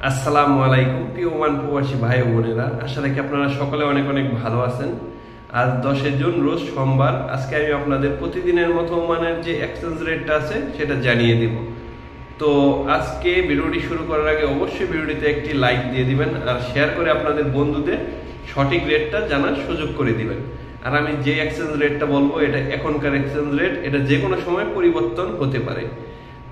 আসসালামু আলাইকুম প্রিয় ওমান প্রবাসী ভাই ও বোনেরা, আশা রাখি আপনারা সকলে অনেক অনেক ভালো আছেন। আজ 10 জুন রোজ সোমবার। আজকে আমি আপনাদের প্রতিদিনের মতো ওমানের যে এক্সচেঞ্জ রেটটা আছে সেটা জানিয়ে দিব। তো আজকে ভিডিওটি শুরু করার আগে অবশ্যই ভিডিওটিতে একটি লাইক দিয়ে দিবেন আর শেয়ার করে আপনাদের বন্ধুদের সঠিক রেটটা জানার সুযোগ করে দিবেন। আর আমি যে এক্সচেঞ্জ রেটটা বলবো এটা এখনকার এক্সচেঞ্জ রেট, এটা যে কোনো সময় পরিবর্তন হতে পারে।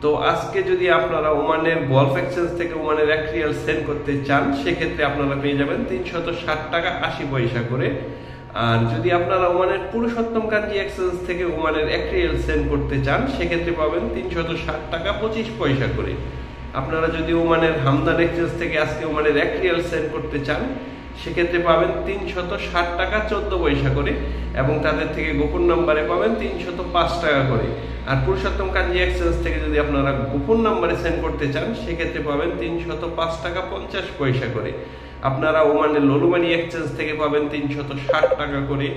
তো আজকে যদি আপনারা ওমানের গলফ এক্সচেঞ্জ থেকে ওমানের 1 রিয়াল সেন্ড করতে চান, সেক্ষেত্রে আপনারা পেয়ে যাবেন 360 টাকা 80 পয়সা করে। আর যদি আপনারা ওমানের পুরুষোত্তম কাঞ্জি এক্সচেঞ্জ থেকে ওমানের 1 রিয়াল সেন্ড করতে চান, সেক্ষেত্রে পাবেন 360 টাকা 25 পয়সা করে। আপনারা যদি ওমানের হামদান এক্সচেঞ্জ থেকে আজকে ওমানের 1 রিয়াল সেন্ড করতে চান, সেক্ষেত্রে পাবেন 360 টাকা 14 পয়সা করে, এবং তাদের থেকে গোপন নাম্বারে পাবেন 305 টাকা করে। আর পুরুষোত্তম কাঞ্জি এক্সচেঞ্জ থেকে যদি আপনারা গোপন নাম্বারে সেন্ড করতে চান, সেক্ষেত্রে পাবেন 305 টাকা 50 পয়সা করে। আপনারা ওমানের ললুমানি এক্সচেঞ্জ থেকে পাবেন 360 টাকা করে,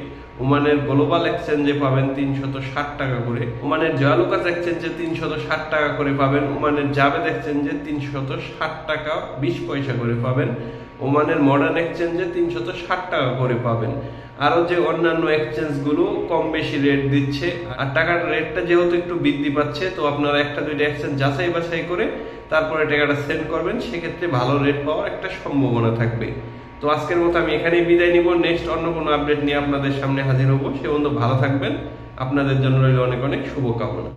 ওমানের গ্লোবাল এক্সচেঞ্জে পাবেন 360 টাকা করে, ওমানের জয়ালুকাস এক্সচেঞ্জে 360 টাকা করে পাবেন, ওমানের জাভেদ এক্সচেঞ্জে 360 টাকা 20 পয়সা করে পাবেন, ওমানের মডার্ন এক্সচেঞ্জে 360 টাকা করে পাবেন। আরো যে অন্যান্য এক্সচেঞ্জ গুলো কম বেশি রেট দিচ্ছে, আর টাকার রেটটা যেহেতু একটু বৃদ্ধি পাচ্ছে, তো আপনারা একটা দুইটা এক্সচেঞ্জ যাচাই বাছাই করে তারপরে টাকাটা সেন্ড করবেন, সেক্ষেত্রে ভালো রেট পাওয়ার একটা সম্ভাবনা থাকবে। তো আজকের মতো আমি এখানেই বিদায় নিব। নেক্সট অন্য কোনো আপডেট নিয়ে আপনাদের সামনে হাজির হব। সে পর্যন্ত ভালো থাকবেন। আপনাদের জন্য রইল অনেক অনেক শুভকামনা।